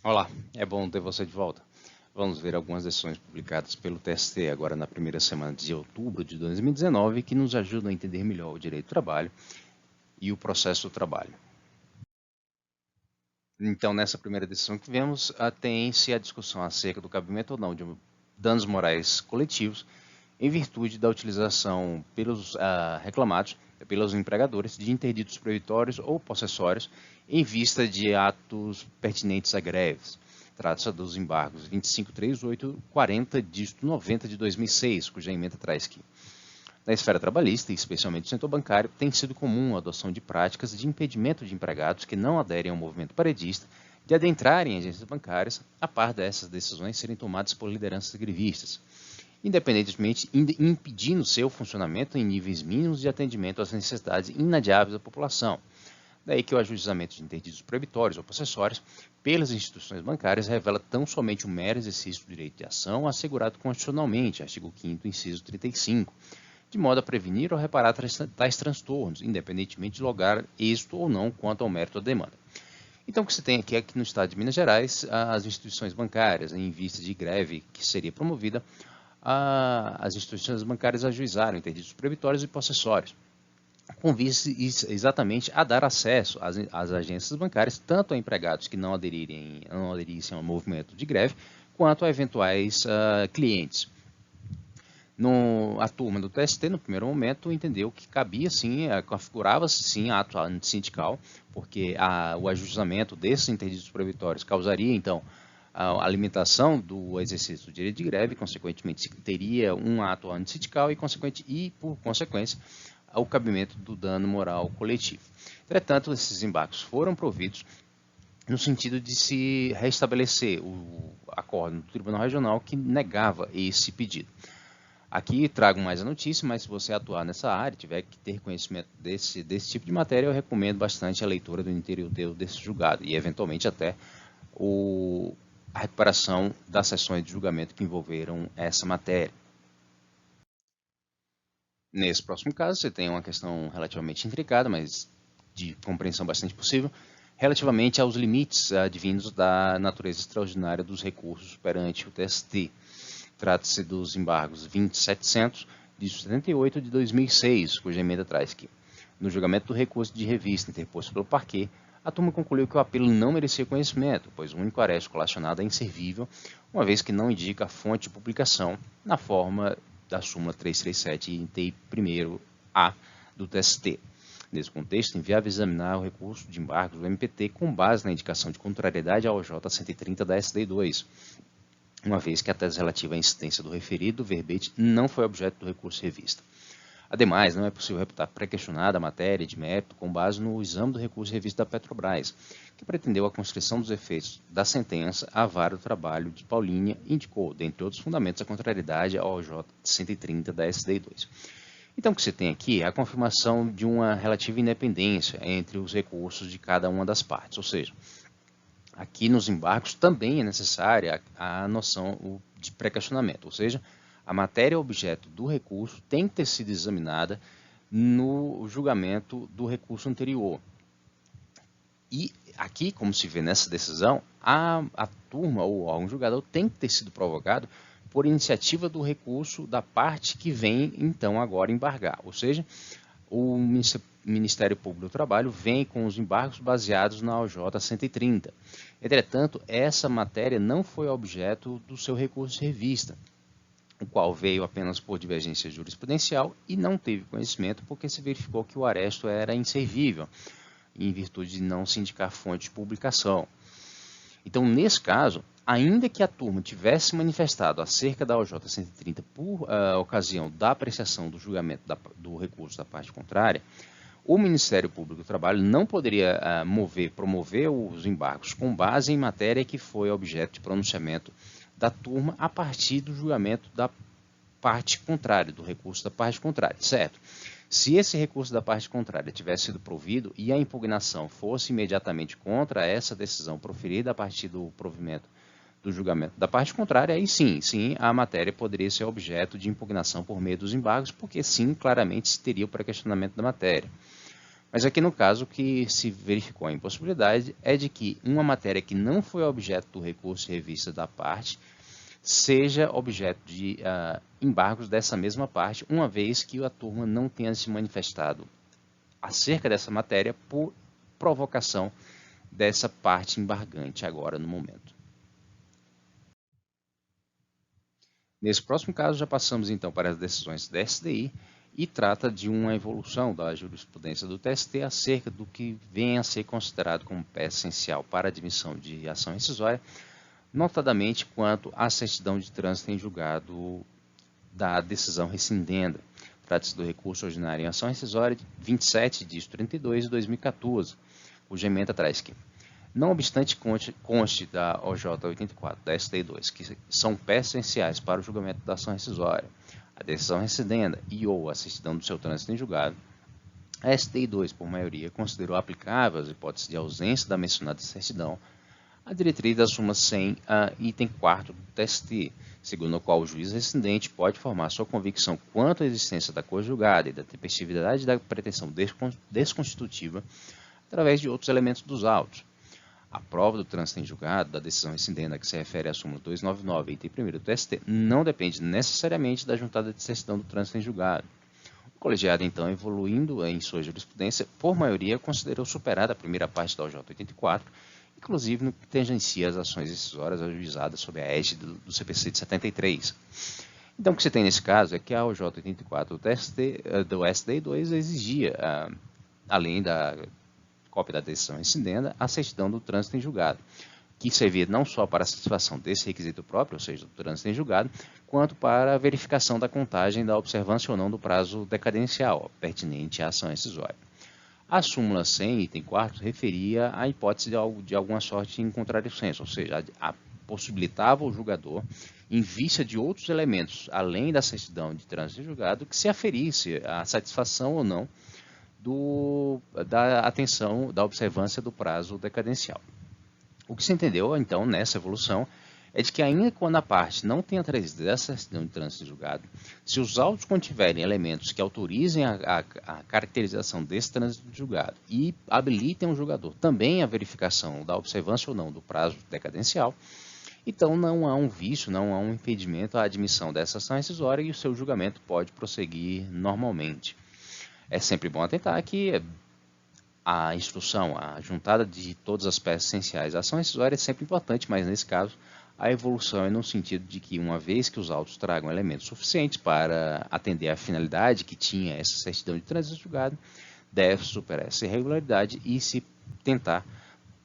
Olá, é bom ter você de volta. Vamos ver algumas decisões publicadas pelo TST agora na primeira semana de outubro de 2019 que nos ajudam a entender melhor o direito do trabalho e o processo do trabalho. Então, nessa primeira decisão que vemos, tem-se a discussão acerca do cabimento ou não de danos morais coletivos em virtude da utilização pelos reclamados, pelos empregadores, de interditos proibitórios ou possessórios em vista de atos pertinentes a greves. Trata-se dos embargos 253840, dígito 90 de 2006, cuja emenda traz que, na esfera trabalhista, e especialmente no setor bancário, tem sido comum a adoção de práticas de impedimento de empregados que não aderem ao movimento paredista de adentrarem em agências bancárias, a par dessas decisões serem tomadas por lideranças grevistas, independentemente impedindo seu funcionamento em níveis mínimos de atendimento às necessidades inadiáveis da população. Daí que o ajuizamento de interditos proibitórios ou possessórios pelas instituições bancárias revela tão somente o mero exercício do direito de ação assegurado constitucionalmente, artigo 5º, inciso 35, de modo a prevenir ou reparar tais transtornos, independentemente de lograr êxito ou não quanto ao mérito da demanda. Então, o que se tem aqui é que no estado de Minas Gerais, as instituições bancárias, em vista de greve que seria promovida, as instituições bancárias ajuizaram interditos proibitórios e possessórios, com vista exatamente a dar acesso às agências bancárias, tanto a empregados que não aderissem ao movimento de greve, quanto a eventuais clientes. A turma do TST, no primeiro momento, entendeu que cabia sim, configurava-se sim ato antissindical, porque o ajuizamento desses interditos proibitórios causaria, então, a limitação do exercício do direito de greve, consequentemente teria um ato antissindical e, por consequência, o cabimento do dano moral coletivo. Entretanto, esses embargos foram providos no sentido de se restabelecer o acordo do Tribunal Regional que negava esse pedido. Aqui trago mais a notícia, mas se você atuar nessa área, tiver que ter conhecimento desse tipo de matéria, eu recomendo bastante a leitura do interior desse julgado e, eventualmente, até a recuperação das sessões de julgamento que envolveram essa matéria. Nesse próximo caso, você tem uma questão relativamente intricada, mas de compreensão bastante possível, relativamente aos limites advindos da natureza extraordinária dos recursos perante o TST. Trata-se dos embargos 20700 de 78 de 2006, cuja emenda traz que, no julgamento do recurso de revista interposto pelo parquê, a turma concluiu que o apelo não merecia conhecimento, pois o único aresto colacionado é inservível, uma vez que não indica a fonte de publicação na forma da súmula 337 item 1º-A do TST. Nesse contexto, é inviável examinar o recurso de embargos do MPT com base na indicação de contrariedade ao OJ 130 da SDI2, uma vez que a tese relativa à insistência do referido verbete não foi objeto do recurso revista. Ademais, não é possível reputar pré-questionada a matéria de mérito com base no exame do recurso revista da Petrobras, que pretendeu a conscrição dos efeitos da sentença à vara do trabalho de Paulínia e indicou, dentre outros fundamentos, a contrariedade ao OJ 130 da SDI2. Então, o que você tem aqui é a confirmação de uma relativa independência entre os recursos de cada uma das partes, ou seja, aqui nos embargos também é necessária a noção de pré-questionamento, ou seja, a matéria objeto do recurso tem que ter sido examinada no julgamento do recurso anterior. E aqui, como se vê nessa decisão, a turma ou algum julgador tem que ter sido provocado por iniciativa do recurso da parte que vem, então, agora embargar. Ou seja, o Ministério Público do Trabalho vem com os embargos baseados na OJ 130. Entretanto, essa matéria não foi objeto do seu recurso de revista, o qual veio apenas por divergência jurisprudencial e não teve conhecimento porque se verificou que o aresto era inservível, em virtude de não se indicar fonte de publicação. Então, nesse caso, ainda que a turma tivesse manifestado acerca da OJ 130 por ocasião da apreciação do julgamento do recurso da parte contrária, o Ministério Público do Trabalho não poderia promover os embargos com base em matéria que foi objeto de pronunciamento da turma a partir do julgamento da parte contrária, do recurso da parte contrária, certo? Se esse recurso da parte contrária tivesse sido provido e a impugnação fosse imediatamente contra essa decisão proferida a partir do provimento do julgamento da parte contrária, aí sim, a matéria poderia ser objeto de impugnação por meio dos embargos, porque sim, claramente se teria o pré-questionamento da matéria. Mas aqui no caso, o que se verificou a impossibilidade é de que uma matéria que não foi objeto do recurso de revista da parte seja objeto de embargos dessa mesma parte, uma vez que a turma não tenha se manifestado acerca dessa matéria por provocação dessa parte embargante agora no momento. Nesse próximo caso, já passamos então para as decisões da SDI e trata de uma evolução da jurisprudência do TST acerca do que vem a ser considerado como peça essencial para a admissão de ação rescisória, notadamente quanto à certidão de trânsito em julgado da decisão rescindenda. Trata-se do recurso ordinário em ação rescisória 27/32 de 2014, cuja emenda traz que, não obstante conste da OJ 84, da STI2, que são peças essenciais para o julgamento da ação rescisória, a decisão rescindenda e ou a certidão do seu trânsito em julgado, a STI2, por maioria, considerou aplicável as hipóteses de ausência da mencionada certidão a diretriz da súmula 100, item 4 do TST, segundo o qual o juiz rescindente pode formar sua convicção quanto à existência da coisa julgada e da tempestividade da pretensão desconstitutiva através de outros elementos dos autos. A prova do trânsito em julgado da decisão rescindenda que se refere à súmula 299, item 1º do TST, não depende necessariamente da juntada de certidão do trânsito em julgado. O colegiado, então, evoluindo em sua jurisprudência, por maioria, considerou superada a primeira parte da OJ 84, inclusive no que tangencia as ações decisórias ajuizadas sob a égide do CPC de 73. Então, o que você tem nesse caso é que a OJ 84 do SDI2 exigia, além da cópia da decisão rescindenda, a certidão do trânsito em julgado, que servia não só para a satisfação desse requisito próprio, ou seja, do trânsito em julgado, quanto para a verificação da contagem da observância ou não do prazo decadencial pertinente à ação rescisória. A súmula 100, item 4, referia à hipótese de alguma sorte em contrário senso, ou seja, possibilitava o julgador, em vista de outros elementos, além da certidão de trânsito em julgado, que se aferisse a satisfação ou não da atenção, da observância do prazo decadencial. O que se entendeu, então, nessa evolução, é de que ainda quando a parte não tenha trazido essa certidão de trânsito em julgado, se os autos contiverem elementos que autorizem a caracterização desse trânsito de julgado e habilitem o julgador também a verificação da observância ou não do prazo decadencial, então não há um vício, não há um impedimento à admissão dessa ação rescisória e o seu julgamento pode prosseguir normalmente. É sempre bom atentar que a instrução, a juntada de todas as peças essenciais à ação rescisória é sempre importante, mas nesse caso a evolução é no sentido de que, uma vez que os autos tragam elementos suficientes para atender à finalidade que tinha essa certidão de trânsito julgado, deve superar essa irregularidade e se tentar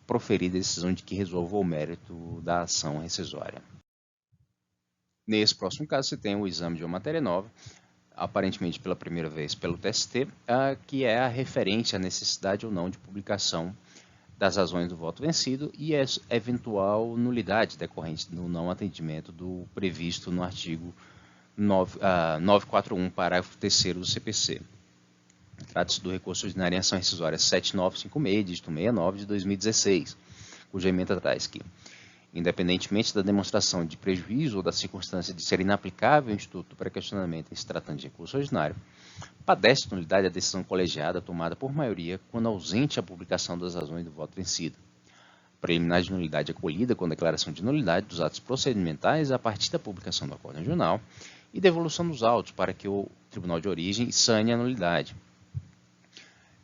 proferir a decisão de que resolva o mérito da ação rescisória. Nesse próximo caso, você tem o exame de uma matéria nova, aparentemente pela primeira vez pelo TST, que é a referente à necessidade ou não de publicação das razões do voto vencido e a eventual nulidade decorrente do não atendimento do previsto no artigo 941, parágrafo 3º do CPC. Trata-se do recurso ordinário em ação rescisória 7956, dígito 69 de 2016, cuja emenda traz que, independentemente da demonstração de prejuízo ou da circunstância de ser inaplicável o instituto para questionamento em se tratando de recurso ordinário, padece nulidade a decisão colegiada tomada por maioria quando ausente a publicação das razões do voto vencido. Preliminar de nulidade acolhida com declaração de nulidade dos atos procedimentais a partir da publicação do acordo regional e devolução dos autos para que o tribunal de origem sane a nulidade,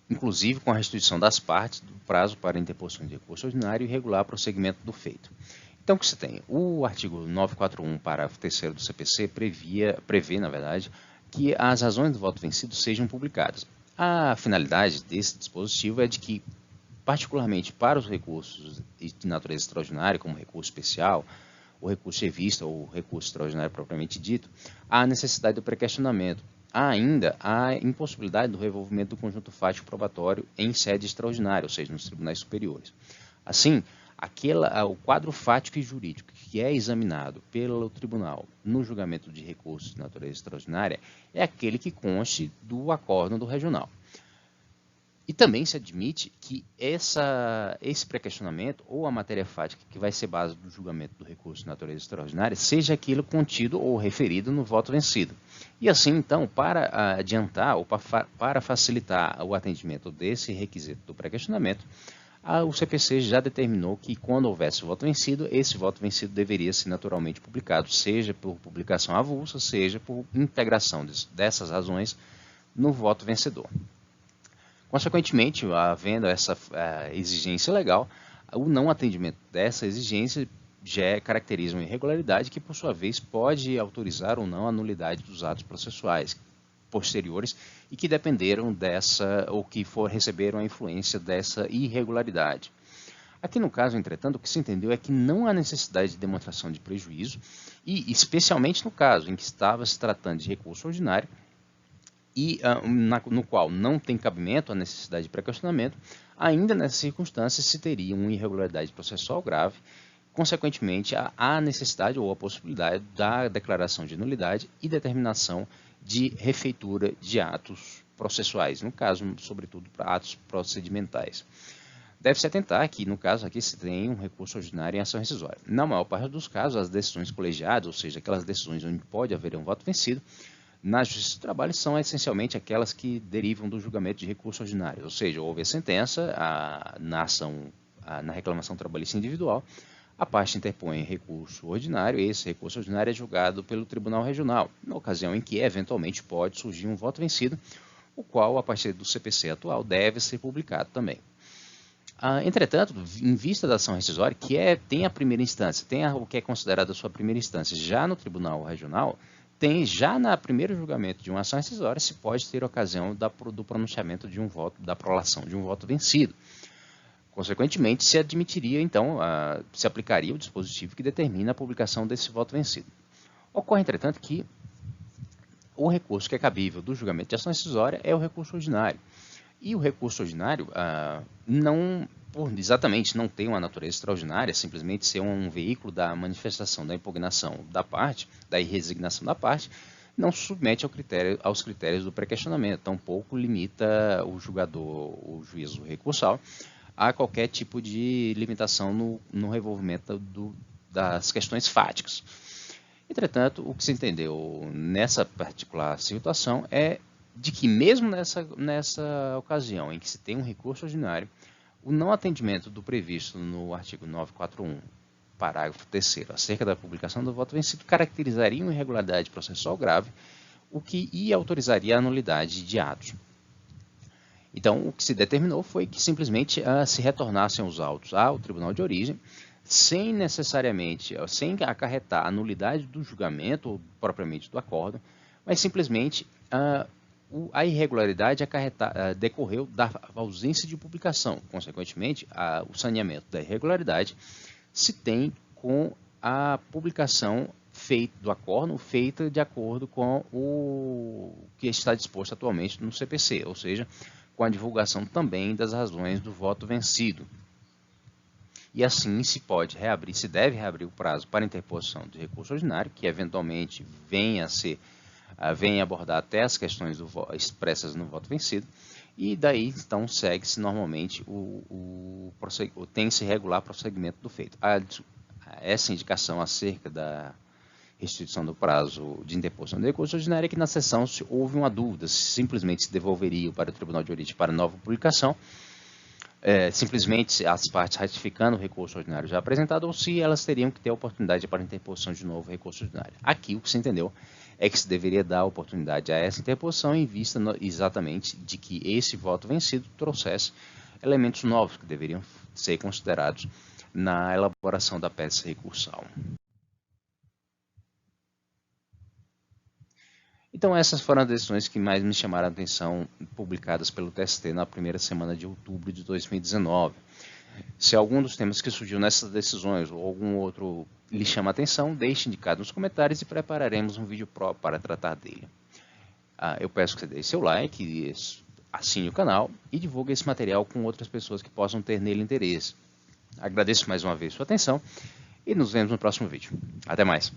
inclusive com a restituição das partes do prazo para interposição de recurso ordinário e regular prosseguimento do feito. Então, o que você tem? O artigo 941, parágrafo 3º do CPC, prevê, na verdade, que as razões do voto vencido sejam publicadas. A finalidade desse dispositivo é de que, particularmente para os recursos de natureza extraordinária, como recurso especial, o recurso de revista ou o recurso extraordinário propriamente dito, há necessidade do pré-questionamento. Há ainda a impossibilidade do revolvimento do conjunto fático probatório em sede extraordinária, ou seja, nos tribunais superiores. Assim, o quadro fático e jurídico que é examinado pelo tribunal no julgamento de recursos de natureza extraordinária é aquele que conste do acórdão do regional. E também se admite que esse pré-questionamento ou a matéria fática que vai ser base do julgamento do recurso de natureza extraordinária seja aquilo contido ou referido no voto vencido. E assim, então, para adiantar ou para facilitar o atendimento desse requisito do pré-questionamento, o CPC já determinou que quando houvesse o voto vencido, esse voto vencido deveria ser naturalmente publicado, seja por publicação avulsa, seja por integração dessas razões no voto vencedor. Consequentemente, havendo essa exigência legal, o não atendimento dessa exigência já caracteriza uma irregularidade que, por sua vez, pode autorizar ou não a nulidade dos atos processuais posteriores e que dependeram dessa ou que receberam a influência dessa irregularidade. Aqui no caso, entretanto, o que se entendeu é que não há necessidade de demonstração de prejuízo e, especialmente no caso em que estava se tratando de recurso ordinário, e no qual não tem cabimento a necessidade de pré-questionamento, ainda nessas circunstâncias se teria uma irregularidade processual grave, consequentemente há necessidade ou a possibilidade da declaração de nulidade e determinação de refeitura de atos processuais, no caso, sobretudo, para atos procedimentais. Deve-se atentar que, no caso aqui, se tem um recurso ordinário em ação rescisória. Na maior parte dos casos, as decisões colegiadas, ou seja, aquelas decisões onde pode haver um voto vencido, na Justiça do Trabalho são essencialmente aquelas que derivam do julgamento de recurso ordinário, ou seja, houve a sentença na reclamação trabalhista individual, a parte interpõe recurso ordinário, e esse recurso ordinário é julgado pelo Tribunal Regional, na ocasião em que eventualmente pode surgir um voto vencido, o qual, a partir do CPC atual, deve ser publicado também. Entretanto, em vista da ação rescisória, que tem a primeira instância, tem o que é considerado a sua primeira instância já no Tribunal Regional, já no primeiro julgamento de uma ação rescisória se pode ter ocasião do pronunciamento de um voto, da prolação de um voto vencido. Consequentemente, se admitiria, então, se aplicaria o dispositivo que determina a publicação desse voto vencido. Ocorre, entretanto, que o recurso que é cabível do julgamento de ação rescisória é o recurso ordinário. E o recurso ordinário exatamente não tem uma natureza extraordinária, simplesmente ser um veículo da manifestação da impugnação da parte, da irresignação da parte, não se submete aos critérios do pré-questionamento, tampouco limita o julgador, o juízo recursal, a qualquer tipo de limitação no revolvimento das questões fáticas. Entretanto, o que se entendeu nessa particular situação é de que mesmo nessa ocasião em que se tem um recurso ordinário, o não atendimento do previsto no artigo 941, parágrafo 3º, acerca da publicação do voto vencido, caracterizaria uma irregularidade processual grave, o que autorizaria a nulidade de atos. Então, o que se determinou foi que simplesmente se retornassem os autos ao tribunal de origem, sem acarretar a nulidade do julgamento, ou propriamente do acórdão, mas simplesmente a irregularidade decorreu da ausência de publicação. Consequentemente, o saneamento da irregularidade se tem com a publicação do acórdão feita de acordo com o que está disposto atualmente no CPC, ou seja, com a divulgação também das razões do voto vencido. E assim se deve reabrir o prazo para interposição de recurso ordinário, que eventualmente venha abordar até as questões expressas no voto vencido, e daí então segue-se normalmente tem-se regular prosseguimento do feito. Essa indicação acerca da restituição do prazo de interposição de recurso ordinário é que na sessão houve uma dúvida se simplesmente se devolveria para o Tribunal de Origem para nova publicação, simplesmente as partes ratificando o recurso ordinário já apresentado, ou se elas teriam que ter a oportunidade para interposição de novo recurso ordinário. Aqui o que se entendeu é que se deveria dar oportunidade a essa interposição em vista exatamente de que esse voto vencido trouxesse elementos novos que deveriam ser considerados na elaboração da peça recursal. Então essas foram as decisões que mais me chamaram a atenção, publicadas pelo TST na primeira semana de outubro de 2019. Se algum dos temas que surgiu nessas decisões ou algum outro lhe chama a atenção, deixe indicado nos comentários e prepararemos um vídeo próprio para tratar dele. Eu peço que você deixe seu like, assine o canal e divulgue esse material com outras pessoas que possam ter nele interesse. Agradeço mais uma vez sua atenção e nos vemos no próximo vídeo. Até mais!